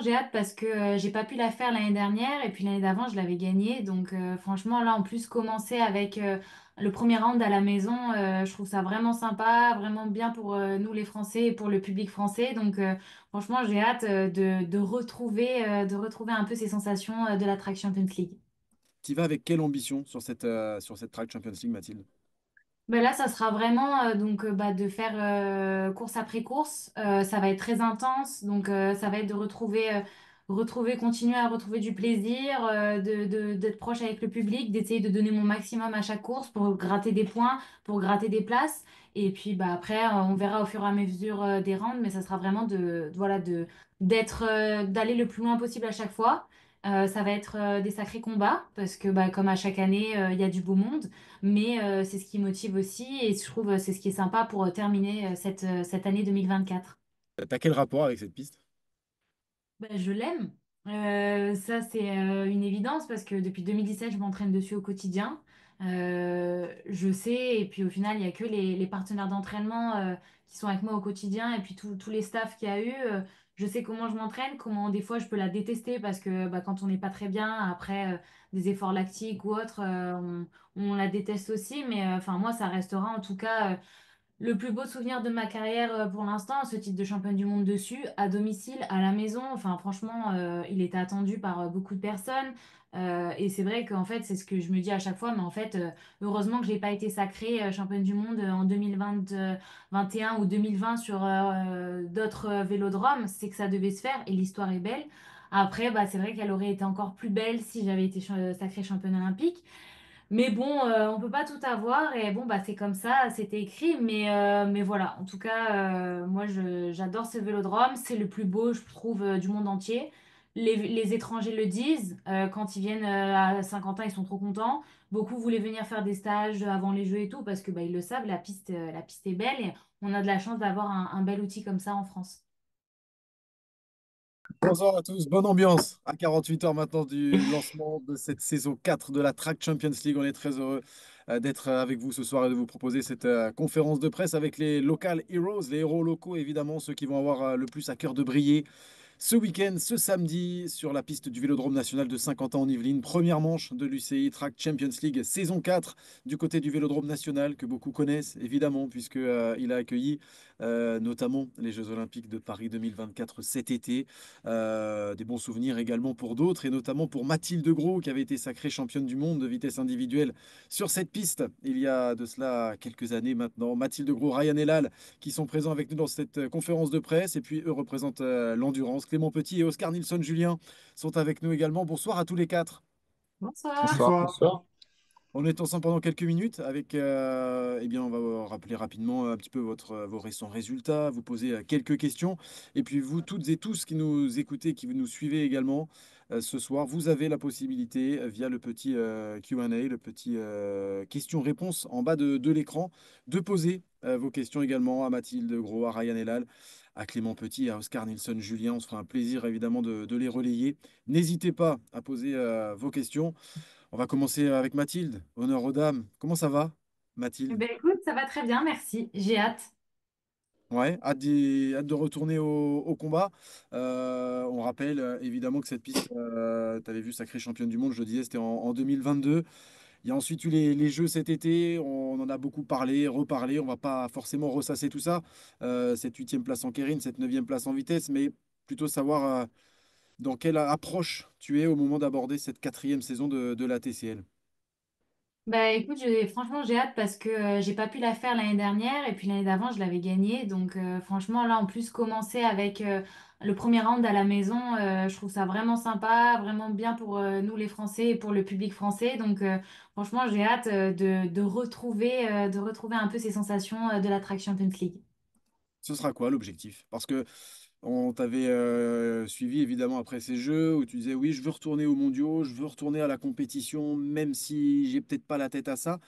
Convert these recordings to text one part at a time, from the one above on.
j'ai hâte parce que j'ai pas pu la faire l'année dernière et puis l'année d'avant, je l'avais gagnée. Donc, franchement, là, en plus, commencer avec le premier round à la maison, je trouve ça vraiment sympa, vraiment bien pour nous, les Français, et pour le public français. Donc, franchement, j'ai hâte de retrouver un peu ces sensations de la Track Champions League. Tu vas avec quelle ambition sur cette Track Champions League, Mathilde? Ben là, ça sera vraiment de faire course après course. Ça va être très intense, donc ça va être de continuer à retrouver du plaisir, d'être proche avec le public, d'essayer de donner mon maximum à chaque course pour gratter des points, pour gratter des places. Et puis bah après, on verra au fur et à mesure des rounds, mais ça sera vraiment d'aller le plus loin possible à chaque fois. Ça va être des sacrés combats parce que bah, comme à chaque année, il y a du beau monde. Mais c'est ce qui motive aussi et je trouve c'est ce qui est sympa pour terminer cette année 2024. T'as quel rapport avec cette piste? Ben, je l'aime. Ça, c'est une évidence parce que depuis 2017, je m'entraîne dessus au quotidien. Je sais, et puis au final, il n'y a que les partenaires d'entraînement qui sont avec moi au quotidien et puis tous les staffs qu'il y a eu. Je sais comment je m'entraîne, comment des fois je peux la détester parce que bah, quand on n'est pas très bien, après des efforts lactiques ou autres, on la déteste aussi. Mais enfin, moi, ça restera en tout cas. Le plus beau souvenir de ma carrière pour l'instant, ce titre de championne du monde dessus, à domicile, à la maison. Enfin, franchement, il était attendu par beaucoup de personnes. Et c'est vrai qu'en fait, c'est ce que je me dis à chaque fois. Mais en fait, heureusement que j'ai pas été sacrée championne du monde en 2020, 21 ou 2020 sur d'autres vélodromes. C'est que ça devait se faire et l'histoire est belle. Après, bah, c'est vrai qu'elle aurait été encore plus belle si j'avais été sacrée championne olympique. Mais bon, on peut pas tout avoir et bon, bah c'est comme ça, c'était écrit. Mais voilà, en tout cas, moi j'adore ce vélodrome. C'est le plus beau, je trouve, du monde entier. Les étrangers le disent. Quand ils viennent à Saint-Quentin, ils sont trop contents. Beaucoup voulaient venir faire des stages avant les Jeux et tout parce que bah, ils le savent, la piste est belle et on a de la chance d'avoir un bel outil comme ça en France. Bonsoir à tous, bonne ambiance à 48 heures maintenant du lancement de cette saison 4 de la Track Champions League. On est très heureux d'être avec vous ce soir et de vous proposer cette conférence de presse avec les local heroes, les héros locaux évidemment, ceux qui vont avoir le plus à cœur de briller ce week-end, ce samedi, sur la piste du Vélodrome national de Saint-Quentin en Yvelines, première manche de l'UCI Track Champions League saison 4 du côté du Vélodrome national que beaucoup connaissent évidemment puisque il a accueilli notamment les Jeux Olympiques de Paris 2024 cet été. Des bons souvenirs également pour d'autres et notamment pour Mathilde Gros qui avait été sacrée championne du monde de vitesse individuelle sur cette piste il y a de cela quelques années maintenant. Mathilde Gros, Ryan Elal qui sont présents avec nous dans cette conférence de presse. Et puis, eux représentent l'endurance. Clément Petit et Oscar Nilsson-Julien sont avec nous également. Bonsoir à tous les quatre. Bonsoir. Bonsoir. Bonsoir. On est ensemble pendant quelques minutes avec, eh bien, on va vous rappeler rapidement un petit peu vos récents résultats, vous poser quelques questions. Et puis, vous toutes et tous qui nous écoutez, qui nous suivez également ce soir, vous avez la possibilité, via le petit Q&A, le petit questions-réponses en bas de l'écran, de poser vos questions également à Mathilde Gros, à Ryan Elal, à Clément Petit, à Oscar Nilsson-Julien. On se fera un plaisir évidemment de les relayer. N'hésitez pas à poser vos questions. On va commencer avec Mathilde. Honneur aux dames. Comment ça va, Eh Mathilde? ben, écoute, ça va très bien, merci. J'ai hâte. Ouais, hâte de retourner au combat. On rappelle évidemment que cette piste, tu avais vu sacrée championne du monde, je le disais, c'était en 2022. Il y a ensuite eu les Jeux cet été. On en a beaucoup parlé, reparlé. On va pas forcément ressasser tout ça. Cette huitième place en Keirin, cette neuvième place en vitesse, mais plutôt savoir dans quelle approche tu es au moment d'aborder cette quatrième saison de la TCL. Bah écoute, franchement j'ai hâte parce que j'ai pas pu la faire l'année dernière et puis l'année d'avant je l'avais gagnée. Donc franchement là en plus commencer avec le premier round à la maison, je trouve ça vraiment sympa, vraiment bien pour nous les Français et pour le public français. Donc franchement j'ai hâte de retrouver un peu ces sensations de la Track Champions League. Ce sera quoi l'objectif? Parce que on t'avait suivi évidemment après ces jeux où tu disais oui, je veux retourner aux mondiaux, je veux retourner à la compétition, même si j'ai peut-être pas la tête à ça.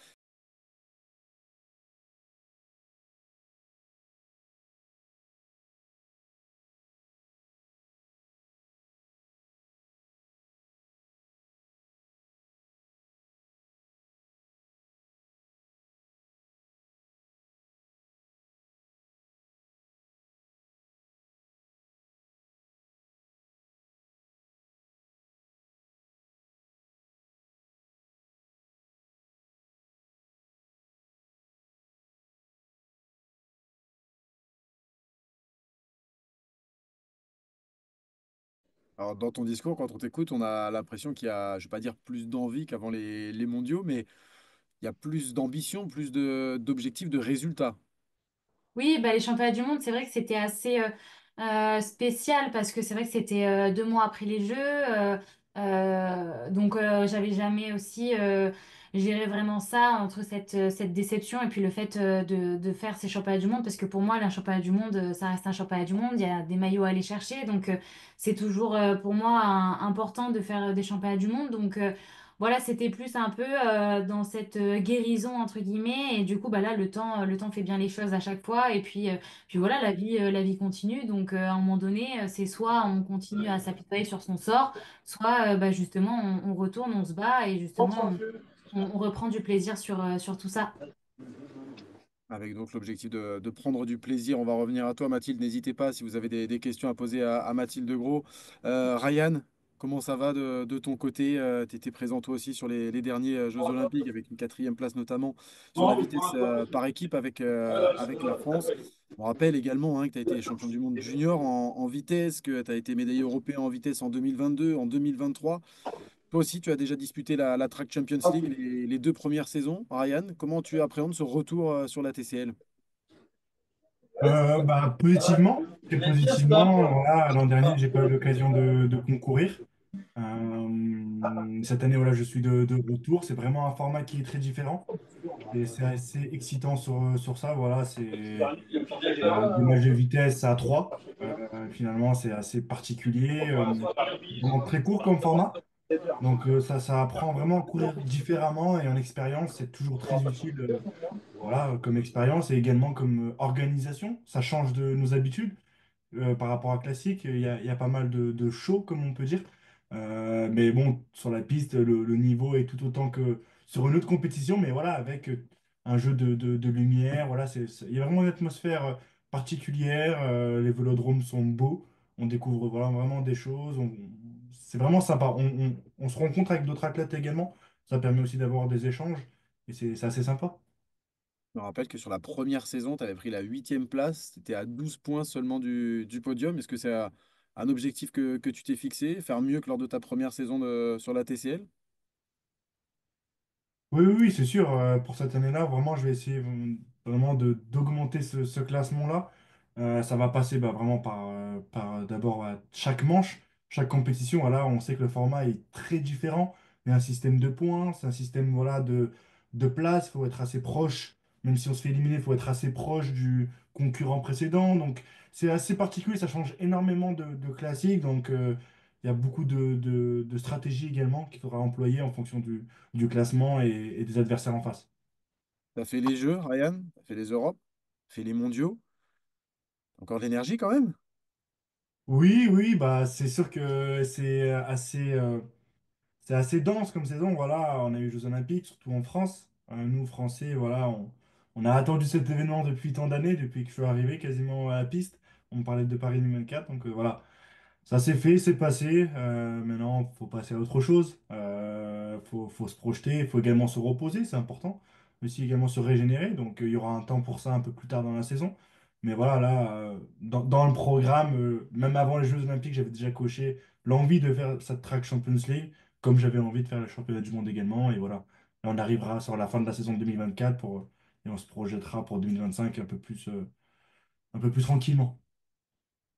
Alors, dans ton discours, quand on t'écoute, on a l'impression qu'il y a, je vais pas dire plus d'envie qu'avant les mondiaux, mais il y a plus d'ambition, plus d'objectifs, de résultats. Oui, bah, les championnats du monde, c'est vrai que c'était assez spécial parce que c'est vrai que c'était 2 mois après les Jeux. Donc, j'avais jamais aussi géré vraiment ça entre cette déception et puis le fait de faire ces championnats du monde. Parce que pour moi, un championnat du monde, ça reste un championnat du monde. Il y a des maillots à aller chercher. Donc, c'est toujours pour moi important de faire des championnats du monde. Donc, voilà, c'était plus un peu dans cette guérison entre guillemets et du coup bah là le temps fait bien les choses à chaque fois et puis voilà la vie continue donc à un moment donné c'est soit on continue à s'apitoyer sur son sort soit bah, justement on retourne on se bat et justement on reprend du plaisir sur tout ça. Avec donc l'objectif de prendre du plaisir. On va revenir à toi, Mathilde. N'hésitez pas si vous avez des questions à poser à Mathilde Gros. Ryan, comment ça va de ton côté? Tu étais présent toi aussi sur les derniers Jeux Olympiques avec une quatrième place notamment sur la vitesse par équipe avec la France. On rappelle également hein, que tu as été champion du monde junior en vitesse, que tu as été médaillé européen en vitesse en 2022, en 2023. Toi aussi, tu as déjà disputé la Track Champions League les deux premières saisons. Ryan, comment tu appréhendes ce retour sur la TCL? Bah, positivement, très positivement. Voilà, l'an dernier, j'ai pas eu l'occasion de concourir. Cette année, voilà, je suis de retour. C'est vraiment un format qui est très différent. Et c'est assez excitant sur ça. Voilà, c'est des matchs de vitesse à 3. Finalement, c'est assez particulier. Vraiment très court comme format. Donc, ça apprend vraiment à courir différemment. Et en expérience, c'est toujours très utile. Voilà, comme expérience et également comme organisation. Ça change de nos habitudes par rapport à classique. Il y a pas mal de shows, comme on peut dire. Mais bon, sur la piste, le niveau est tout autant que sur une autre compétition. Mais voilà, avec un jeu de lumière, voilà, il y a vraiment une atmosphère particulière. Les vélodromes sont beaux. On découvre voilà, vraiment des choses. C'est vraiment sympa. On se rencontre avec d'autres athlètes également. Ça permet aussi d'avoir des échanges. Et c'est assez sympa. Je me rappelle que sur la première saison, tu avais pris la huitième place. Tu étais à 12 points seulement du podium. Est-ce que c'est un objectif que tu t'es fixé, faire mieux que lors de ta première saison sur la TCL? Oui, oui, oui, c'est sûr. Pour cette année-là, vraiment, je vais essayer vraiment d'augmenter ce classement-là. Ça va passer bah, vraiment par d'abord chaque manche, chaque compétition. Voilà, on sait que le format est très différent. Il y a un système de points, c'est un système voilà, de place. Il faut être assez proche, même si on se fait éliminer, il faut être assez proche du concurrent précédent. Donc, c'est assez particulier. Ça change énormément de classiques. Donc, il y a beaucoup de stratégies également qu'il faudra employer en fonction du classement et des adversaires en face. Tu as fait les Jeux, Ryan, tu as fait les Europes, fait les mondiaux. Encore de l'énergie quand même? Oui, oui, bah c'est sûr que c'est assez dense comme saison. Voilà, on a eu les Jeux Olympiques, surtout en France. Nous, Français, voilà, on a attendu cet événement depuis tant d'années, depuis que je suis arrivé quasiment à la piste. On me parlait de Paris 2024, donc voilà. Ça s'est fait, c'est passé. Maintenant, faut passer à autre chose. Faut se projeter. Il faut également se reposer, c'est important. Mais aussi également se régénérer. Donc, il y aura un temps pour ça un peu plus tard dans la saison. Mais voilà, là, dans le programme, même avant les Jeux Olympiques, j'avais déjà coché l'envie de faire cette track Champions League, comme j'avais envie de faire le championnat du monde également. Et voilà, là, on arrivera sur la fin de la saison 2024 et on se projettera pour 2025 un peu plus tranquillement.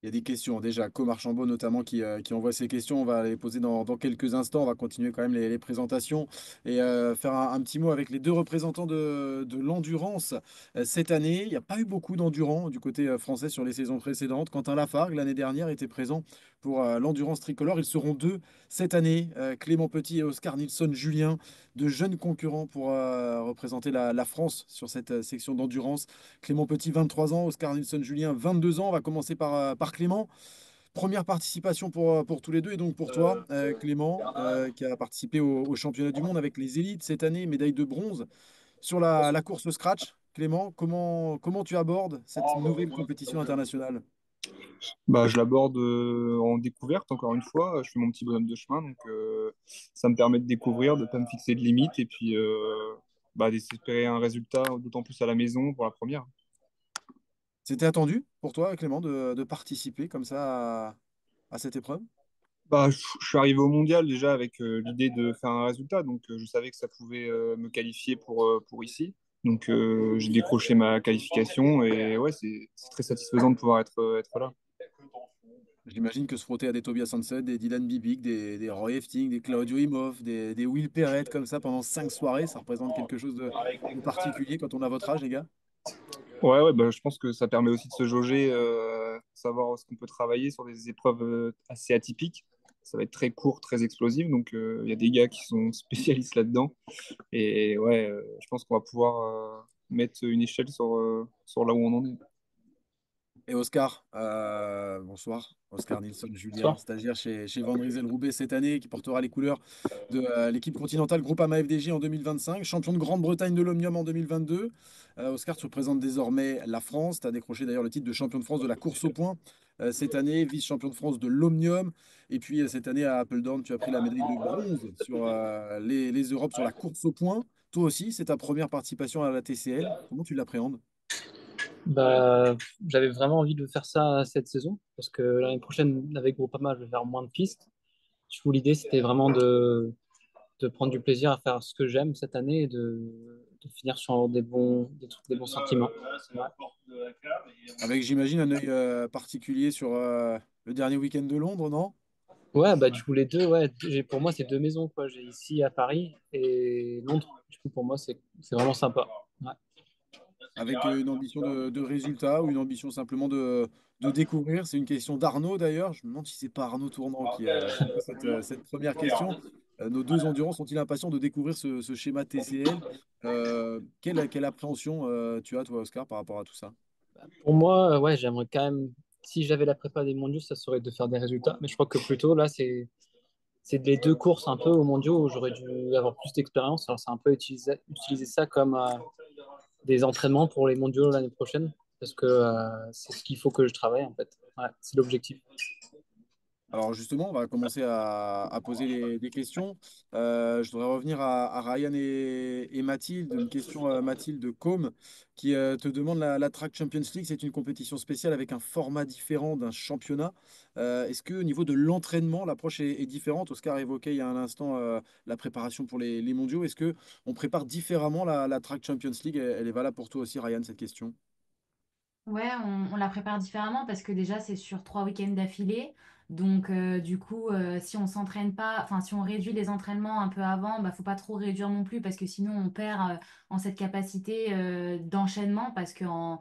Il y a des questions déjà. Co Archambault notamment qui envoie ces questions. On va les poser dans quelques instants. On va continuer quand même les présentations et faire un petit mot avec les deux représentants de l'endurance cette année. Il n'y a pas eu beaucoup d'endurance du côté français sur les saisons précédentes. Quentin Lafargue, l'année dernière, était présent pour l'endurance tricolore. Ils seront deux cette année. Clément Petit et Oscar Nilsson-Julien, de jeunes concurrents pour représenter la France sur cette section d'endurance. Clément Petit, 23 ans, Oscar Nilsson-Julien, 22 ans. On va commencer par Clément. Première participation pour tous les deux et donc pour toi, Clément, qui a participé au championnat du monde avec les élites cette année, médaille de bronze sur la course au scratch. Clément, comment tu abordes cette nouvelle compétition internationale? Bah, je l'aborde en découverte, encore une fois. Je fais mon petit bonhomme de chemin, donc ça me permet de découvrir, de ne pas me fixer de limites et puis bah, d'espérer un résultat, d'autant plus à la maison pour la première. C'était attendu pour toi, Clément, de participer comme ça à cette épreuve? Je suis arrivé au mondial déjà avec l'idée de faire un résultat, donc je savais que ça pouvait me qualifier pour ici. Donc j'ai décroché ma qualification et ouais, c'est très satisfaisant de pouvoir être là. J'imagine que se frotter à des Tobias Hansen, des Dylan Bibic, des Roy Efting, des Claudio Imhoff, des Will Perret comme ça pendant 5 soirées, ça représente quelque chose de particulier quand on a votre âge, les gars. Ouais, je pense que ça permet aussi de se jauger, savoir ce qu'on peut travailler sur des épreuves assez atypiques. Ça va être très court, très explosif, donc il y a des gars qui sont spécialistes là-dedans. Et ouais, je pense qu'on va pouvoir mettre une échelle sur là où on en est. Et Oscar, bonsoir. Oscar Nilsson, Julien, Bonsoir. stagiaire chez Van Rysel-Roubaix cette année, qui portera les couleurs de l'équipe continentale Groupama FDJ en 2025, champion de Grande-Bretagne de l'Omnium en 2022. Oscar, tu représentes désormais la France. Tu as décroché d'ailleurs le titre de champion de France de la course au point cette année, vice-champion de France de l'Omnium. Et puis cette année à Appledorn, tu as pris la médaille de bronze sur les Europes sur la course au point. Toi aussi, c'est ta première participation à la TCL. Comment tu l'appréhendes? Bah, j'avais vraiment envie de faire ça cette saison parce que l'année prochaine, avec Groupama, je vais faire moins de pistes. Du coup, l'idée, c'était vraiment de prendre du plaisir à faire ce que j'aime cette année et de finir sur des bons sentiments. Ouais. Avec, j'imagine, un œil particulier sur le dernier week-end de Londres, non? Ouais, bah, du coup, les deux, ouais, pour moi, c'est deux maisons, quoi. J'ai ici à Paris et Londres. Du coup, pour moi, c'est vraiment sympa. Ouais. Avec une ambition de résultat ou une ambition simplement de découvrir. C'est une question d'Arnaud d'ailleurs. Je me demande si c'est pas Arnaud Tournant qui pose cette première question. Nos deux endurants sont-ils impatients de découvrir ce schéma TCL? Quelle appréhension tu as, toi, Oscar, par rapport à tout ça? Pour moi, ouais, j'aimerais quand même, si j'avais la prépa des mondiaux, ça serait de faire des résultats. Mais je crois que plutôt, là, c'est les deux courses un peu aux mondiaux où j'aurais dû avoir plus d'expérience. Alors, c'est un peu utiliser ça comme des entraînements pour les mondiaux l'année prochaine, parce que c'est ce qu'il faut que je travaille, en fait. Ouais, c'est l'objectif. Alors justement, on va commencer à poser des questions. Je voudrais revenir à Ryan et Mathilde. Une question, Mathilde Combe, qui te demande la Track Champions League. C'est une compétition spéciale avec un format différent d'un championnat. Est-ce que au niveau de l'entraînement, l'approche est différente? Oscar évoquait il y a un instant la préparation pour les mondiaux. Est-ce que on prépare différemment la Track Champions League? Elle est valable pour toi aussi, Ryan, cette question. Ouais, on la prépare différemment parce que déjà c'est sur 3 week-ends d'affilée. Donc du coup, si on s'entraîne pas, enfin si on réduit les entraînements un peu avant, bah faut pas trop réduire non plus parce que sinon on perd en cette capacité d'enchaînement parce en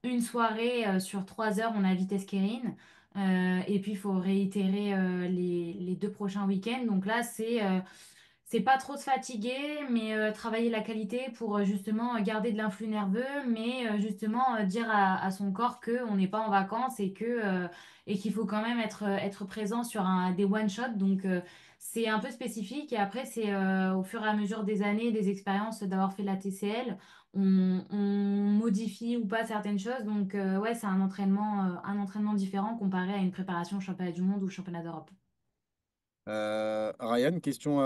une soirée sur 3 heures on a vitesse Kérine. Et puis il faut réitérer les 2 prochains week-ends. Donc là c'est pas trop se fatiguer, mais travailler la qualité pour justement garder de l'influx nerveux, mais justement dire à son corps qu'on n'est pas en vacances et qu'il faut quand même être présent sur des one-shot. Donc c'est un peu spécifique et après c'est au fur et à mesure des années, des expériences d'avoir fait la TCL, on modifie ou pas certaines choses. Donc ouais, c'est un entraînement différent comparé à une préparation au championnat du monde ou au championnat d'Europe. Ryan, question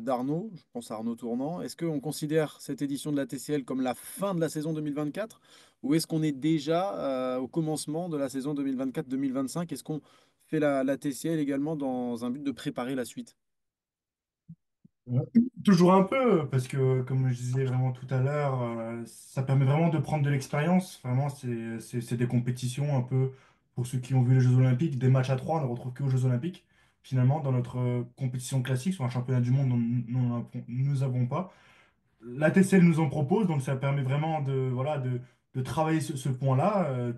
d'Arnaud, je pense à Arnaud Tournant. Est-ce qu'on considère cette édition de la TCL comme la fin de la saison 2024 ou est-ce qu'on est déjà au commencement de la saison 2024-2025? Est-ce qu'on fait la TCL également dans un but de préparer la suite? Ouais. Toujours un peu, parce que comme je disais vraiment tout à l'heure, ça permet vraiment de prendre de l'expérience. Vraiment, c'est des compétitions un peu, pour ceux qui ont vu les Jeux Olympiques, des matchs à trois, on ne les retrouve que aux Jeux Olympiques. Finalement, dans notre compétition classique, sur un championnat du monde, nous n'avons pas. La TCL nous en propose, donc ça permet vraiment voilà, de travailler ce point-là.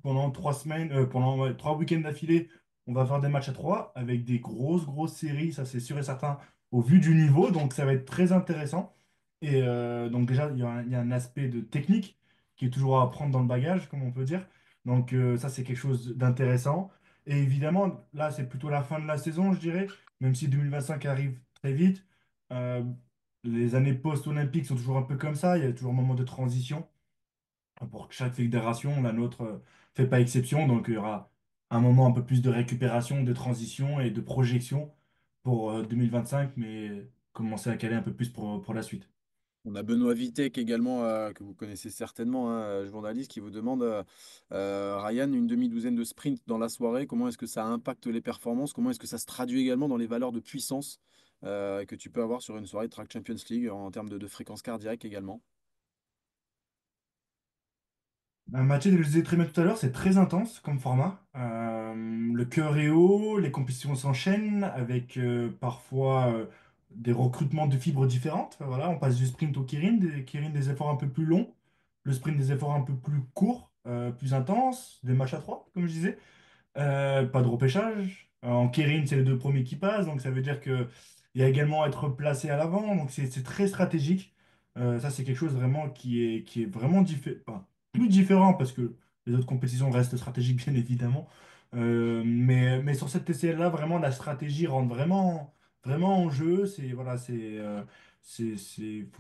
Pendant 3 semaines, pendant ouais, 3 week-ends d'affilée, on va faire des matchs à trois avec des grosses séries, ça c'est sûr et certain, au vu du niveau, donc ça va être très intéressant. Et donc déjà, il y a un aspect de technique qui est toujours à apprendre dans le bagage, comme on peut dire. Donc ça, c'est quelque chose d'intéressant. Et évidemment, là, c'est plutôt la fin de la saison, je dirais, même si 2025 arrive très vite. Euh, les années post-olympiques sont toujours un peu comme ça, il y a toujours un moment de transition. Pour chaque fédération, la nôtre fait pas exception, donc il y aura un moment un peu plus de récupération, de transition et de projection pour 2025, mais commencer à caler un peu plus pour la suite. On a Benoît Vitek également, que vous connaissez certainement, hein, journaliste, qui vous demande, Ryan, une demi-douzaine de sprints dans la soirée, comment est-ce que ça impacte les performances? Comment est-ce que ça se traduit également dans les valeurs de puissance que tu peux avoir sur une soirée de Track Champions League en termes de fréquence cardiaque également? Mathilde, je le disais très bien tout à l'heure, c'est très intense comme format. Le cœur est haut, les compétitions s'enchaînent avec parfois des recrutements de fibres différentes. Voilà, on passe du sprint au Kirin des efforts un peu plus longs, le sprint des efforts un peu plus courts, plus intenses, des matchs à trois, comme je disais. Pas de repêchage. En Kérin, c'est les deux premiers qui passent, donc ça veut dire que il y a également être placé à l'avant, donc c'est très stratégique. Ça, c'est quelque chose vraiment qui est vraiment plus différent parce que les autres compétitions restent stratégiques, bien évidemment. Mais sur cette TCL-là, vraiment, la stratégie rentre vraiment en jeu.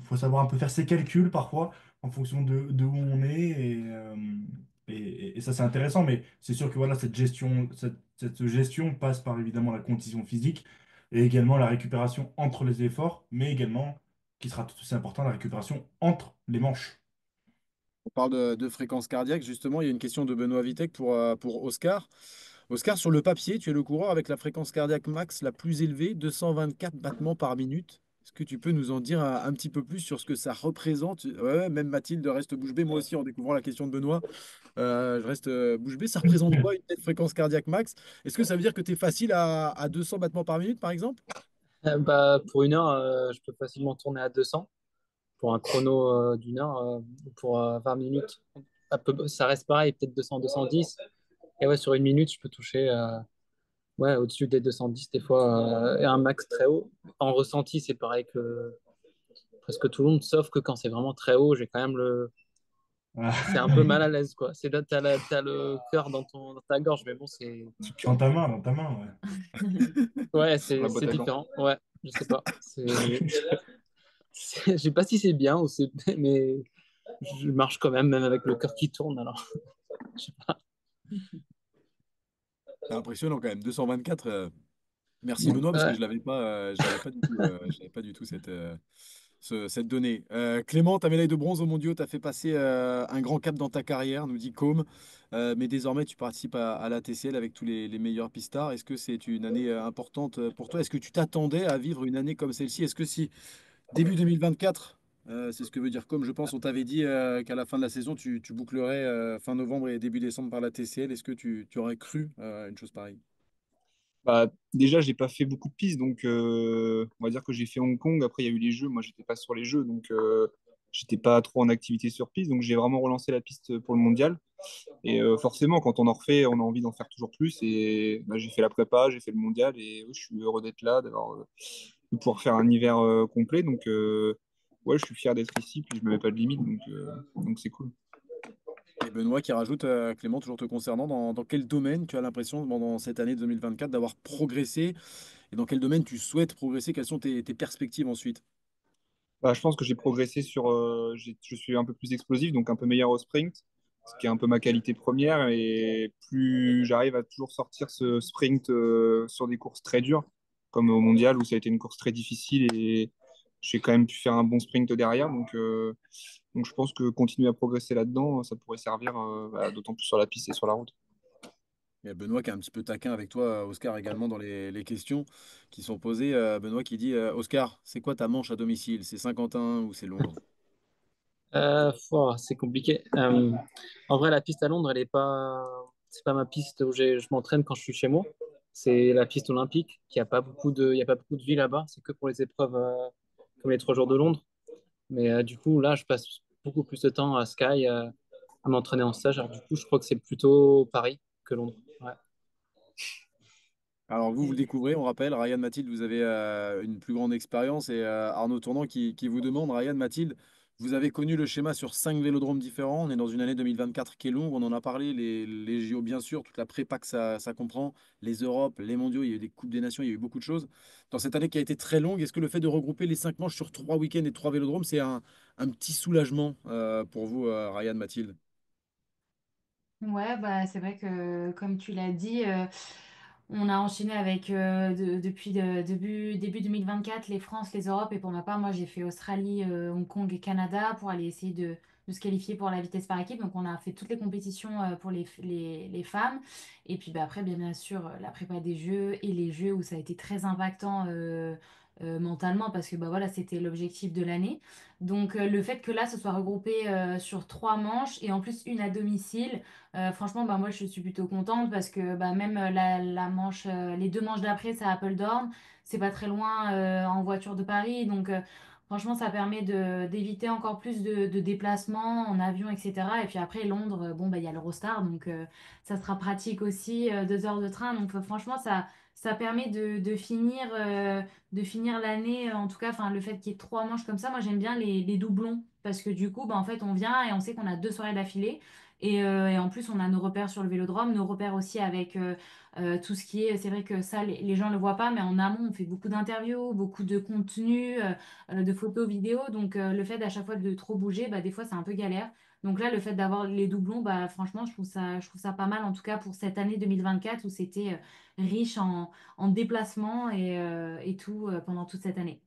Faut savoir un peu faire ses calculs parfois en fonction de où on est. Et ça, c'est intéressant, mais c'est sûr que voilà, cette gestion passe par évidemment la condition physique et également la récupération entre les efforts, mais également, qui sera tout aussi important, la récupération entre les manches. On parle de fréquence cardiaque, justement, il y a une question de Benoît Vitek pour Oscar. Oscar, sur le papier, tu es le coureur avec la fréquence cardiaque max la plus élevée, 224 battements par minute. Est-ce que tu peux nous en dire un petit peu plus sur ce que ça représente? Ouais, ouais, même Mathilde reste bouche bée, moi aussi en découvrant la question de Benoît, je reste bouche bée. Ça représente quoi une telle fréquence cardiaque max? Est-ce que ça veut dire que tu es facile à 200 battements par minute, par exemple? Bah, pour une heure, je peux facilement tourner à 200. Pour un chrono d'une heure, pour 20 minutes, ça reste pareil, peut-être 200, 210. Et ouais, sur une minute, je peux toucher ouais, au-dessus des 210 des fois, et un max très haut. En ressenti, c'est pareil que presque tout le monde, sauf que quand c'est vraiment très haut, j'ai quand même c'est un peu mal à l'aise, quoi. T'as le cœur dans ta gorge, mais bon, c'est. Dans ta main, ouais. Ouais, Dans la c'est boîte à gants. différent. Ouais, je sais pas. Je sais pas si c'est bien ou c'est. Mais je marche quand même, même avec le cœur qui tourne, alors. Je sais pas. C'est impressionnant quand même, 224. Merci Benoît, parce que Ouais. je l'avais pas du tout, cette donnée. Clément, ta médaille de bronze aux mondiaux t'a fait passer un grand cap dans ta carrière, nous dit Com. Mais désormais, tu participes à la TCL avec tous les meilleurs pistards. Est-ce que c'est une année importante pour toi? Est-ce que tu t'attendais à vivre une année comme celle-ci? Est-ce que si début 2024, c'est ce que veut dire Com, je pense, on t'avait dit qu'à la fin de la saison, tu bouclerais fin novembre et début décembre par la TCL. Est-ce que tu aurais cru une chose pareille? Bah, déjà, j'ai pas fait beaucoup de pistes, donc on va dire que j'ai fait Hong Kong. Après, il y a eu les Jeux. Moi, j'étais pas sur les Jeux, donc j'étais pas trop en activité sur piste. Donc, j'ai vraiment relancé la piste pour le mondial. Et forcément, quand on en refait, on a envie d'en faire toujours plus. Et bah, j'ai fait la prépa, j'ai fait le mondial, et oui, je suis heureux d'être là, de pouvoir faire un hiver complet. Donc, ouais, je suis fier d'être ici. Puis, je me mets pas de limite, donc c'est cool. Et Benoît qui rajoute, Clément, toujours te concernant, dans quel domaine tu as l'impression, pendant cette année 2024, d'avoir progressé et dans quel domaine tu souhaites progresser? Quelles sont tes perspectives ensuite? Bah, je pense que j'ai progressé je suis un peu plus explosif, donc un peu meilleur au sprint, ce qui est un peu ma qualité première. Et plus j'arrive à toujours sortir ce sprint sur des courses très dures, comme au mondial où ça a été une course très difficile et j'ai quand même pu faire un bon sprint derrière. Donc je pense que continuer à progresser là-dedans, ça pourrait servir bah, d'autant plus sur la piste et sur la route. Il y a Benoît qui est un petit peu taquin avec toi, Oscar, également dans les questions qui sont posées. Benoît qui dit, Oscar, c'est quoi ta manche à domicile? C'est Saint-Quentin ou c'est Londres? C'est compliqué. En vrai, la piste à Londres, c'est pas ma piste où je m'entraîne quand je suis chez moi. C'est la piste olympique, il y a pas beaucoup de vie là-bas. C'est que pour les épreuves comme les 3 jours de Londres. Mais du coup, là, je passe beaucoup plus de temps à Sky à m'entraîner en stage. Alors, du coup, je crois que c'est plutôt Paris que Londres. Ouais. Alors vous le découvrez, on rappelle, Ryan, Mathilde, vous avez une plus grande expérience et Arnaud Tournant qui vous demande, Ryan, Mathilde, vous avez connu le schéma sur 5 vélodromes différents. On est dans une année 2024 qui est longue, on en a parlé, les JO bien sûr, toute la prépa que ça comprend, les Europes, les mondiaux, il y a eu des Coupes des Nations, il y a eu beaucoup de choses. Dans cette année qui a été très longue, est-ce que le fait de regrouper les 5 manches sur 3 week-ends et 3 vélodromes, c'est un petit soulagement pour vous, Ryan, Mathilde? Ouais, bah, c'est vrai que, comme tu l'as dit, On a enchaîné avec depuis début 2024 les France, les Europes et pour ma part moi j'ai fait Australie, Hong Kong et Canada pour aller essayer de se qualifier pour la vitesse par équipe. Donc on a fait toutes les compétitions pour les femmes et puis bah, après bien sûr la prépa des Jeux et les Jeux où ça a été très impactant mentalement parce que bah, voilà c'était l'objectif de l'année. Donc le fait que là ce soit regroupé sur 3 manches et en plus une à domicile. Franchement, bah, moi, je suis plutôt contente parce que bah, même la manche, les 2 manches d'après, c'est à Apeldoorn. C'est pas très loin en voiture de Paris. Donc, franchement, ça permet d'éviter encore plus de déplacements en avion, etc. Et puis après, Londres, bon, bah, il y a l'Eurostar. Donc, ça sera pratique aussi, 2 heures de train. Donc, franchement, ça permet de finir l'année. En tout cas, enfin, le fait qu'il y ait 3 manches comme ça, moi, j'aime bien les doublons. Parce que du coup, bah, en fait, on vient et on sait qu'on a 2 soirées d'affilée. Et en plus, on a nos repères sur le vélodrome, nos repères aussi avec tout ce qui est. C'est vrai que ça, les gens ne le voient pas, mais en amont, on fait beaucoup d'interviews, beaucoup de contenu, de photos, vidéos. Donc, le fait à chaque fois de trop bouger, bah, des fois, c'est un peu galère. Donc là, le fait d'avoir les doublons, bah, franchement, je trouve ça pas mal, en tout cas pour cette année 2024 où c'était riche en déplacements et tout pendant toute cette année.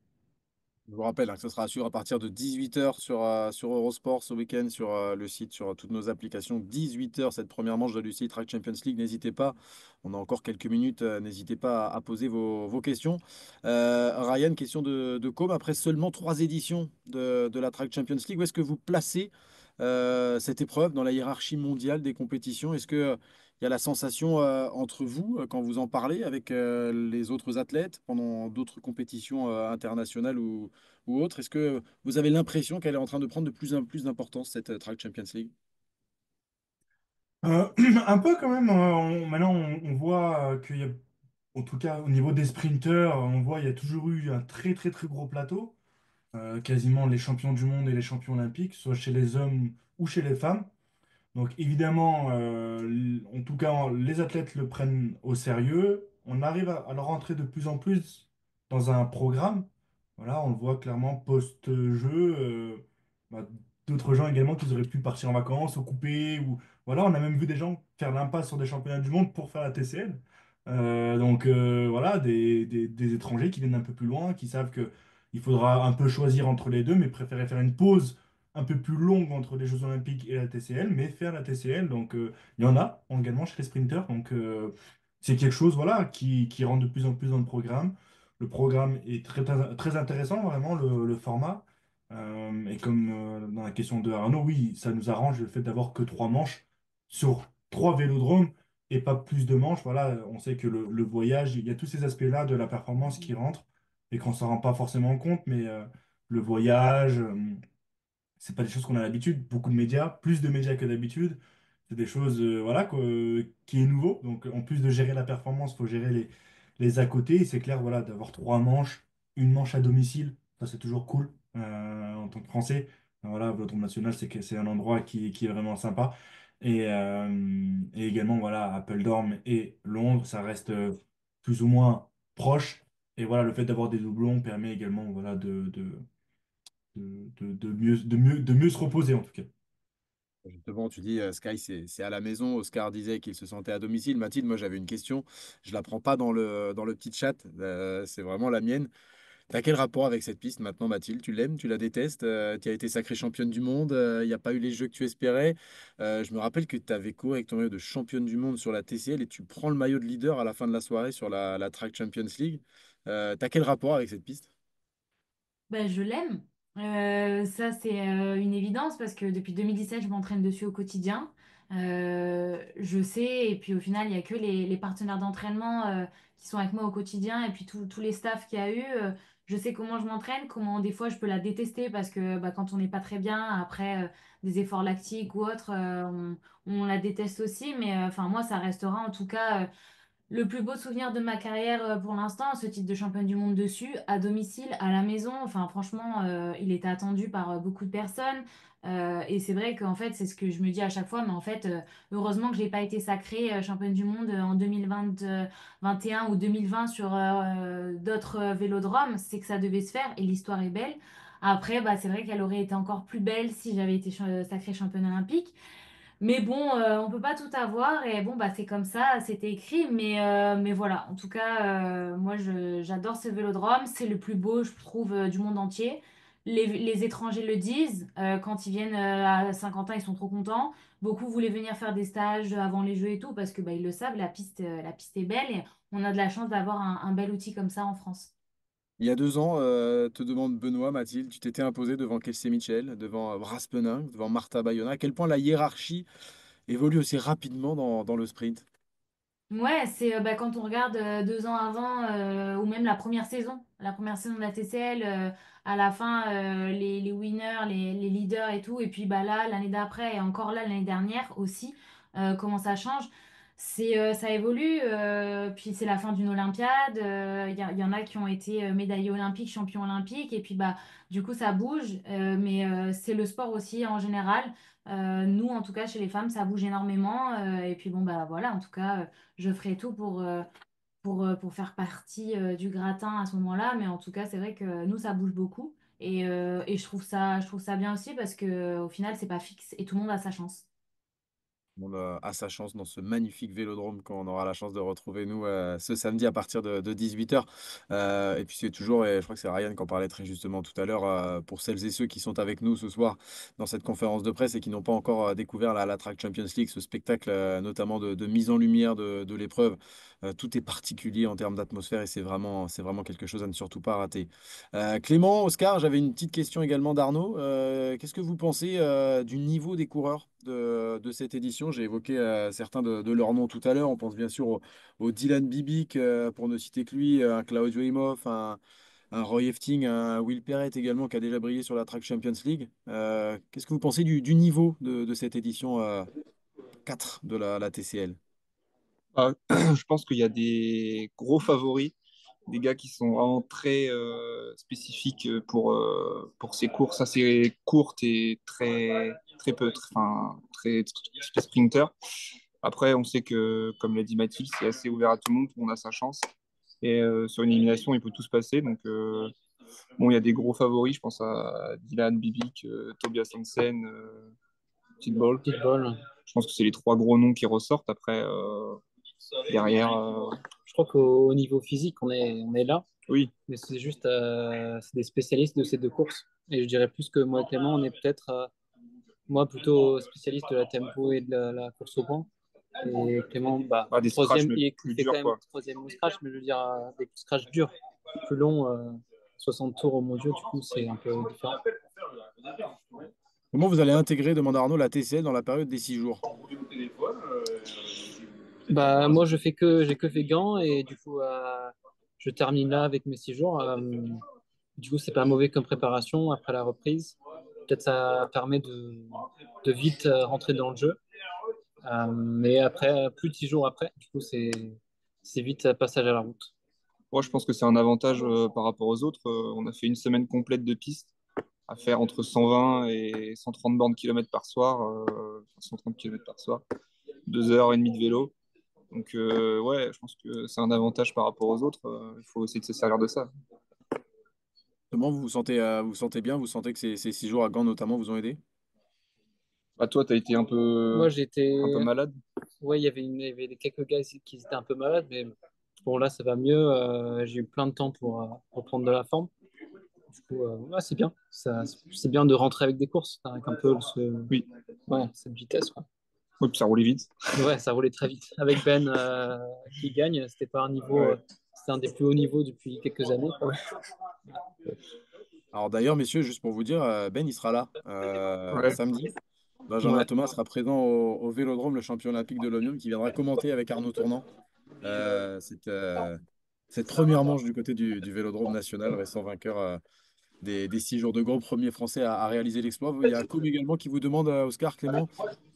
Je vous rappelle que ce sera sûr à partir de 18h sur Eurosport ce week-end, sur le site, sur toutes nos applications. 18h, cette première manche de l'UCI Track Champions League. N'hésitez pas, on a encore quelques minutes, n'hésitez pas à poser vos questions. Ryan, question de com. Après seulement 3 éditions de la Track Champions League, où est-ce que vous placez cette épreuve dans la hiérarchie mondiale des compétitions? Est-ce que il y a la sensation entre vous, quand vous en parlez avec les autres athlètes pendant d'autres compétitions internationales ou autres, est-ce que vous avez l'impression qu'elle est en train de prendre de plus en plus d'importance, cette Track Champions League? Euh, un peu quand même, maintenant on voit qu'il y a, en tout cas au niveau des sprinteurs, on voit il y a toujours eu un très très très gros plateau. Quasiment les champions du monde et les champions olympiques, soit chez les hommes ou chez les femmes. Donc évidemment, en tout cas, les athlètes le prennent au sérieux. On arrive à leur rentrer de plus en plus dans un programme. Voilà, on le voit clairement post-jeu. Bah, d'autres gens également qui auraient pu partir en vacances, au coupé. Ou... Voilà, on a même vu des gens faire l'impasse sur des championnats du monde pour faire la TCL. Donc voilà, des étrangers qui viennent un peu plus loin, qui savent que il faudra un peu choisir entre les deux, mais préférer faire une pause un peu plus longue entre les Jeux Olympiques et la TCL, mais faire la TCL. Donc, il y en a également chez les sprinters. Donc, c'est quelque chose voilà, qui rentre de plus en plus dans le programme. Le programme est très, très, très intéressant, vraiment, le format. Et comme dans la question de Arnaud, oui, ça nous arrange le fait d'avoir que 3 manches sur 3 vélodromes et pas plus de manches. Voilà, on sait que le voyage, il y a tous ces aspects-là de la performance qui rentrent et qu'on ne s'en rend pas forcément compte, mais le voyage. C'est pas des choses qu'on a l'habitude, beaucoup de médias, plus de médias que d'habitude. C'est des choses voilà, qui est nouveau. Donc en plus de gérer la performance, il faut gérer les à côté. Et c'est clair, voilà, d'avoir 3 manches, une manche à domicile, ça c'est toujours cool en tant que Français. Voilà, votre national, c'est que c'est un endroit qui est vraiment sympa. Et également, voilà, Apeldoorn et Londres, ça reste plus ou moins proche. Et voilà, le fait d'avoir des doublons permet également voilà, de mieux se reposer en tout cas. Justement, tu dis Sky, c'est à la maison. Oscar disait qu'il se sentait à domicile. Mathilde, moi j'avais une question. Je la prends pas dans le petit chat. C'est vraiment la mienne. T'as quel rapport avec cette piste maintenant, Mathilde? Tu l'aimes? Tu la détestes? Tu as été sacrée championne du monde. Il n'y a pas eu les jeux que tu espérais. Je me rappelle que tu avais couru avec ton maillot de championne du monde sur la TCL et tu prends le maillot de leader à la fin de la soirée sur la Track Champions League. T'as quel rapport avec cette piste? Ben, je l'aime. Ça, c'est une évidence parce que depuis 2017, je m'entraîne dessus au quotidien. Je sais, et puis au final, il n'y a que les partenaires d'entraînement qui sont avec moi au quotidien et puis tous les staffs qu'il y a eu. Je sais comment je m'entraîne, comment des fois je peux la détester parce que bah, quand on n'est pas très bien, après des efforts lactiques ou autres, on la déteste aussi. Mais enfin, moi, ça restera en tout cas. Le plus beau souvenir de ma carrière pour l'instant, ce titre de championne du monde dessus, à domicile, à la maison. Enfin, franchement, il était attendu par beaucoup de personnes. Et c'est vrai qu'en fait, c'est ce que je me dis à chaque fois. Mais en fait, heureusement que j'ai pas été sacrée championne du monde en 2021 ou 2020 sur d'autres vélodromes. C'est que ça devait se faire et l'histoire est belle. Après, bah, c'est vrai qu'elle aurait été encore plus belle si j'avais été sacrée championne olympique. Mais bon, on peut pas tout avoir et bon, bah, c'est comme ça, c'était écrit. Mais voilà, en tout cas, moi, j'adore ce vélodrome. C'est le plus beau, je trouve, du monde entier. Les étrangers le disent. Quand ils viennent à Saint-Quentin, ils sont trop contents. Beaucoup voulaient venir faire des stages avant les Jeux et tout parce que bah, ils le savent, la piste est belle et on a de la chance d'avoir un bel outil comme ça en France. Il y a 2 ans, te demande Benoît, Mathilde, tu t'étais imposé devant Kelsey Mitchell, devant Raspenin, devant Marta Bayona. À quel point la hiérarchie évolue aussi rapidement dans le sprint? Ouais, c'est bah, quand on regarde 2 ans avant, ou même la première saison de la TCL, à la fin, les winners, les leaders et tout, et puis bah, là, l'année d'après, et encore là, l'année dernière aussi, comment ça change, ça évolue, puis c'est la fin d'une Olympiade, il y en a qui ont été médaillés olympiques, champions olympiques, et puis bah, du coup, ça bouge, mais c'est le sport aussi en général. Nous, en tout cas, chez les femmes, ça bouge énormément, et puis bon, bah voilà, en tout cas. Je ferai tout pour faire partie du gratin à ce moment-là. Mais en tout cas, c'est vrai que nous, ça bouge beaucoup. Et je trouve ça bien aussi parce que au final, c'est pas fixe et tout le monde a sa chance. On a sa chance dans ce magnifique vélodrome quand on aura la chance de retrouver nous ce samedi à partir de 18h. Et puis c'est toujours, et je crois que c'est Ryan qui en parlait très justement tout à l'heure, pour celles et ceux qui sont avec nous ce soir dans cette conférence de presse et qui n'ont pas encore découvert la Track Champions League, ce spectacle notamment de mise en lumière de l'épreuve. Tout est particulier en termes d'atmosphère et c'est vraiment quelque chose à ne surtout pas rater. Clément, Oscar, j'avais une petite question également d'Arnaud. Qu'est-ce que vous pensez du niveau des coureurs de cette édition? J'ai évoqué certains de leurs noms tout à l'heure. On pense bien sûr au Dylan Bibic, pour ne citer que lui, un Claudio Imhoff, un Roy Efting, un Will Perret également qui a déjà brillé sur la Track Champions League. Qu'est-ce que vous pensez du niveau de cette édition 4 de la TCL? Ah, je pense qu'il y a des gros favoris, des gars qui sont vraiment très spécifiques pour ces courses assez courtes et très peu, enfin, très sprinter. Après, on sait que, comme l'a dit Mathilde, c'est assez ouvert à tout le monde a sa chance. Et sur une élimination, il peut tout se passer. Donc, bon, il y a des gros favoris, je pense à Dylan, Bibic, Tobias Hansen, Pitbull. Pitbull. Je pense que c'est les trois gros noms qui ressortent. Après, derrière, Je crois qu'au niveau physique, on est là, oui, mais c'est juste c'est des spécialistes de ces deux courses. Et je dirais plus que moi et Clément, on est peut-être, moi plutôt spécialiste de la tempo et de la course au point. Et Clément, bah, des scratchs troisième, mais il plus fait quand durs, même quoi. troisième au scratch, mais je veux dire, des scratchs durs, plus longs, 60 tours au mondiaux, du coup, c'est un peu différent. Comment vous allez intégrer, demande Arnaud, la TCL dans la période des 6 jours? Bah, moi, j'ai que fait gants et du coup, je termine là avec mes 6 jours. Du coup, c'est pas mauvais comme préparation après la reprise. Peut-être ça permet de vite rentrer dans le jeu. Mais après, plus de 6 jours après, du coup, c'est vite passage à la route. Moi, je pense que c'est un avantage par rapport aux autres. On a fait une semaine complète de piste à faire entre 120 et 130 bornes kilomètres par soir, 130 kilomètres par soir, 2h30 de vélo. Donc, ouais, je pense que c'est un avantage par rapport aux autres. Il faut essayer de se servir de ça. Comment vous vous sentez bien? Vous sentez que ces 6 jours à Gand notamment vous ont aidé? Bah, toi, tu as été Moi, j'étais. un peu malade. Ouais, il y avait quelques gars ici qui étaient un peu malades, mais bon, là, ça va mieux. J'ai eu plein de temps pour reprendre de la forme. Du coup, ouais, c'est bien. C'est bien de rentrer avec des courses, avec un peu Oui, ouais, cette vitesse, quoi. oui, puis ça roulait vite. Ouais, ça roulait très vite. Avec Ben qui gagne, c'était pas un niveau, Ouais. c'était un des plus hauts niveaux depuis quelques années, quoi. Alors d'ailleurs, messieurs, juste pour vous dire, Ben, il sera là Ouais. samedi. Benjamin Ouais. Thomas sera présent au Vélodrome, le champion olympique de l'Omnium, qui viendra commenter avec Arnaud Tournant cette première manche du côté du Vélodrome national, restant vainqueur des 6 jours de Gand, premier français à réaliser l'exploit. Il y a un com également qui vous demande, Oscar Clément,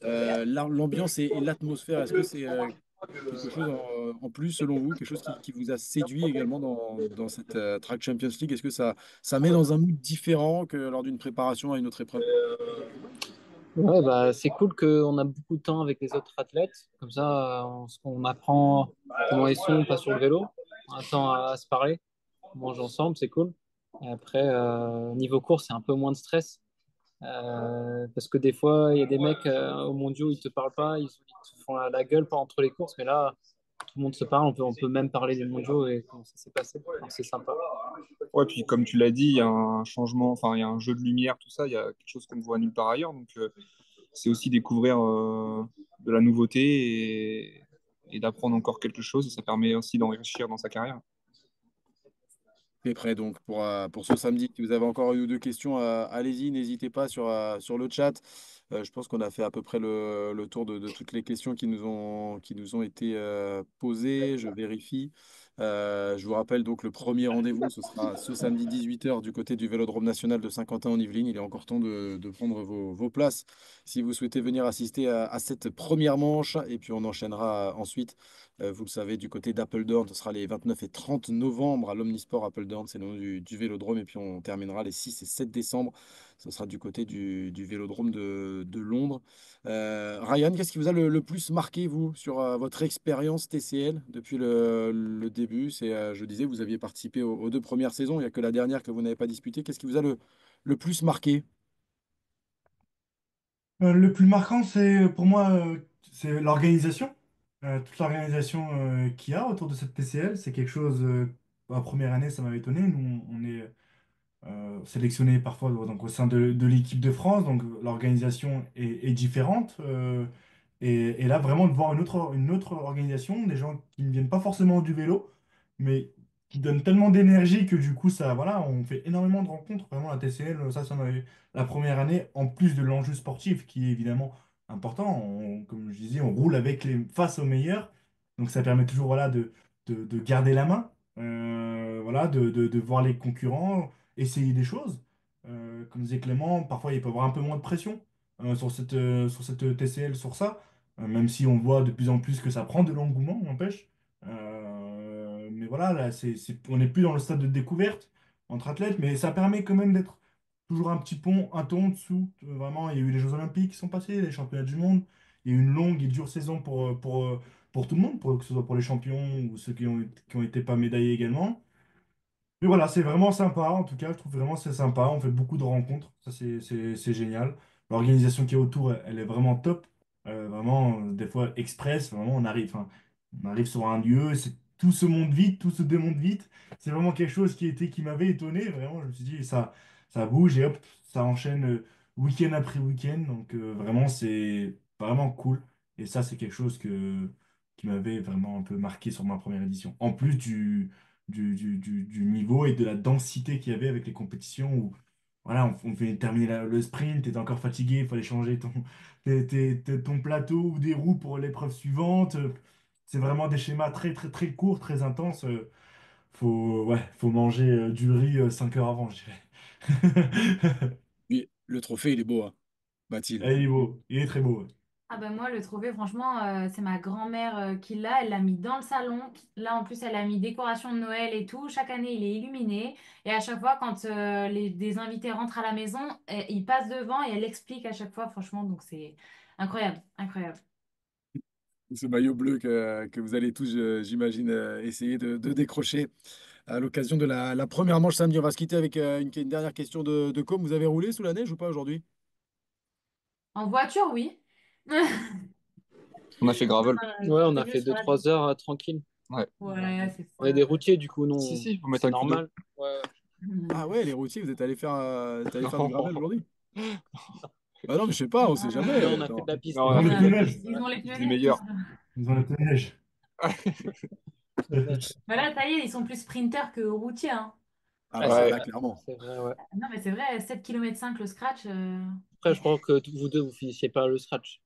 l'ambiance et l'atmosphère. Est-ce que c'est quelque chose en plus, selon vous, quelque chose qui vous a séduit également dans cette Track Champions League? Est-ce que ça met dans un mood différent que lors d'une préparation à une autre épreuve? Ouais, bah, c'est cool qu'on a beaucoup de temps avec les autres athlètes. Comme ça, on apprend comment ils sont, pas sur le vélo. On a le temps à se parler, on mange ensemble, c'est cool. Et après, niveau course, c'est un peu moins de stress. Parce que des fois, il y a des mecs aux mondiaux, ils te parlent pas, ils te font la gueule entre les courses, mais là, tout le monde se parle, on peut même parler des mondiaux et comment ça s'est passé. Donc, c'est sympa. Ouais, puis comme tu l'as dit, il y a un changement, enfin, il y a un jeu de lumière, tout ça, il y a quelque chose qu'on ne voit nulle part ailleurs. Donc, c'est aussi découvrir de la nouveauté et d'apprendre encore quelque chose. Et ça permet aussi d'enrichir dans sa carrière. T'es prêt donc pour ce samedi. Si vous avez encore une ou deux questions, allez-y, n'hésitez pas sur le chat. Je pense qu'on a fait à peu près le tour de toutes les questions qui nous ont été posées. Je vérifie. Je vous rappelle donc le premier rendez-vous, ce sera ce samedi 18h du côté du Vélodrome national de Saint-Quentin en Yvelines. Il est encore temps de prendre vos places si vous souhaitez venir assister à cette première manche. Et puis on enchaînera ensuite. Vous le savez, du côté d'Apeldoorn, ce sera les 29 et 30 novembre à l'Omnisport Apeldoorn, c'est le nom du Vélodrome. Et puis on terminera les 6 et 7 décembre. Ce sera du côté du Vélodrome de Londres. Ryan, qu'est-ce qui vous a le plus marqué, vous, sur votre expérience TCL depuis le début? Je disais, vous aviez participé aux deux premières saisons. Il n'y a que la dernière que vous n'avez pas disputée. Qu'est-ce qui vous a le plus marqué? Le plus marquant, c'est pour moi, c'est l'organisation. Toute l'organisation qu'il y a autour de cette TCL, c'est quelque chose. La première année, ça m'avait étonné. Nous, on est sélectionné parfois donc, au sein de l'équipe de France, donc l'organisation est différente. Et là, vraiment, de voir une autre organisation, des gens qui ne viennent pas forcément du vélo, mais qui donnent tellement d'énergie que du coup, ça, voilà, on fait énormément de rencontres. Vraiment, la TCL, ça m'avait la première année, en plus de l'enjeu sportif qui est évidemment important. Comme je disais, on roule face aux meilleurs, donc ça permet toujours, voilà, de garder la main. Voilà, de voir les concurrents essayer des choses. Comme disait Clément, parfois il peut y avoir un peu moins de pression sur cette TCL, sur ça, même si on voit de plus en plus que ça prend de l'engouement, n'empêche. Mais voilà, là, on n'est plus dans le stade de découverte entre athlètes, mais ça permet quand même d'être toujours un petit pont, un ton en dessous. Vraiment, il y a eu les Jeux Olympiques qui sont passés, les championnats du monde. Il y a eu une longue et dure saison pour tout le monde, que ce soit pour les champions ou ceux qui ont été pas médaillés également. Mais voilà, c'est vraiment sympa. En tout cas, je trouve vraiment c'est sympa. On fait beaucoup de rencontres. Ça, c'est génial. L'organisation qui est autour, elle est vraiment top. Vraiment, des fois, express. Vraiment, on arrive sur un lieu, tout se monte vite, tout se démonte vite. C'est vraiment quelque chose qui m'avait étonné. Vraiment, je me suis dit, ça bouge et hop, ça enchaîne week-end après week-end. Donc, vraiment, c'est vraiment cool. Et ça, c'est quelque chose qui m'avait vraiment un peu marqué sur ma première édition. En plus du niveau et de la densité qu'il y avait avec les compétitions où voilà, on fait terminer le sprint, tu encore fatigué, il fallait changer ton plateau ou des roues pour l'épreuve suivante. C'est vraiment des schémas très très très courts, très intenses. Faut manger du riz 5 heures avant, je dirais. Oui, le trophée, il est beau, hein, Ah, Mathilde. il est beau, il est très beau. Ouais. Ah ben moi, le trophée, franchement, c'est ma grand-mère qui l'a. Elle l'a mis dans le salon. Là, en plus, elle a mis décoration de Noël et tout. Chaque année, il est illuminé. Et à chaque fois, quand des invités rentrent à la maison, il passe devant et elle explique à chaque fois, franchement. Donc, c'est incroyable, incroyable. Ce maillot bleu que vous allez tous, j'imagine, essayer de décrocher à l'occasion de la première manche samedi. On va se quitter avec une dernière question de com. Vous avez roulé sous la neige ou pas aujourd'hui? En voiture, oui. On a fait gravel. Ouais, on a Prévu fait sur deux la- trois heures tranquille. Ouais. Ouais, c'est On est ça. des routiers, du coup, Si, non, si, faut mettre c'est un coup d'eau. normal. Ouais. Ah ouais, les routiers, vous êtes allé faire du gravel Non, aujourd'hui? Ah non, mais je sais pas, on sait jamais. Non, on a fait de Attends. la piste. non, on Ils a ont les fait Ah, pneus de neige. ils ont les pneus des neige. meilleurs. Ils ont les pneus neige. Voilà, ça y est, ils sont plus sprinters que routiers, hein. Ah Ouais, bah c'est Ouais, là, vrai. clairement. C'est vrai, ouais. Non, mais c'est vrai, 7,5 km le scratch. Après, je crois que vous deux, vous finissiez pas le scratch.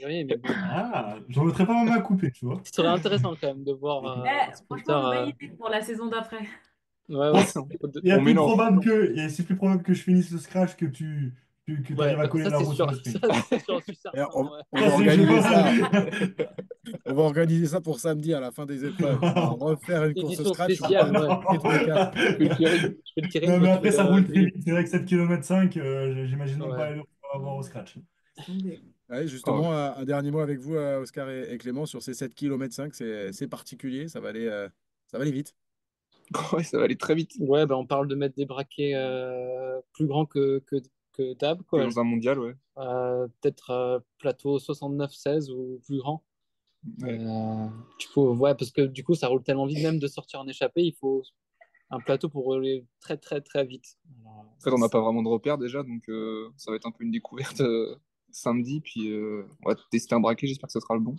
Oui, mais bon. Ah, j'en mettrais pas ma main à couper, tu vois. Ce serait intéressant quand même de voir un Franchement, sprinter. bonne idée pour la saison d'après. Ouais, ouais. Pense- Il y a on plus mélange. probable c'est plus probable que je finisse le scratch que tu Ouais, arrives à coller ça la c'est roue sur sûr. le Ça, sprint. c'est sûr, je suis Et certain. on, Ouais. on Ça, va c'est que je organiser ça. vois. On va organiser ça pour samedi à la fin des épreuves. On va refaire une course Édition scratch. On spéciale, peut ouais. gagner tous les quatre. Je fais le Kering, Non, je mais te fais après, ça roule le très vite. Philippe. C'est vrai que 7,5 km, j'imagine même pas Ouais. aller avoir au scratch. Laisse tomber. Ouais, Ah justement, un dernier mot avec vous, Oscar et Clément, sur ces 7,5 km. C'est particulier, ça va aller vite. ouais, ça va aller très vite. Ouais, bah, on parle de mettre des braquets plus grands que que d'hab, Que quoi. dans un mondial, ouais. Peut-être plateau 69-16 ou plus grand. Ouais. Du coup, ouais, parce que du coup, ça roule tellement vite, même de sortir en échappée, il faut un plateau pour rouler très, très, très vite. Alors, En fait, on n'a pas vraiment de repères déjà, donc ça va être un peu une découverte samedi. Puis on va tester un braquet, j'espère que ce sera le bon.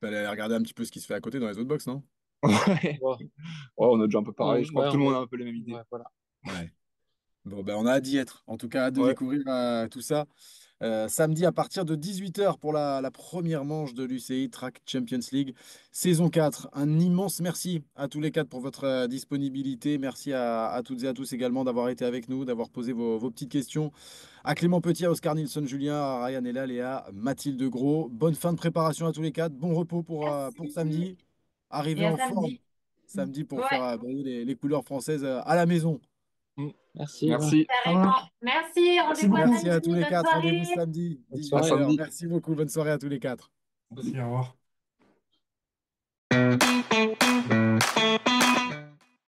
Fallait aller regarder un petit peu ce qui se fait à côté dans les autres box, non? Ouais. ouais, Ouais, on a déjà un peu parlé. Je crois ouais, que tout le monde a un peu les mêmes idées. ouais, voilà. Ouais. Bon, ben, on a hâte d'y être. En tout cas, hâte de Ouais. découvrir tout ça. Samedi à partir de 18 h pour la première manche de l'UCI Track Champions League, saison 4. Un immense merci à tous les quatre pour votre disponibilité. Merci à toutes et à tous également d'avoir été avec nous, d'avoir posé vos petites questions. À Clément Petit, à Oscar Nilsson, Julien, à Ryan Elal et à Mathilde Gros. Bonne fin de préparation à tous les quatre. Bon repos pour Merci. samedi. Arrivez Et à en forme samedi. samedi pour Ouais, faire briller les couleurs françaises à la maison. Mm. Merci. Ouais. Merci. carrément. Merci, Merci rendez-vous à beaucoup. Merci à tous samedi. les Bonne quatre. Rendez-vous soirée. samedi, Bonne À 18 h. soirée. samedi. Merci beaucoup. Bonne soirée à tous les quatre. Merci, au revoir.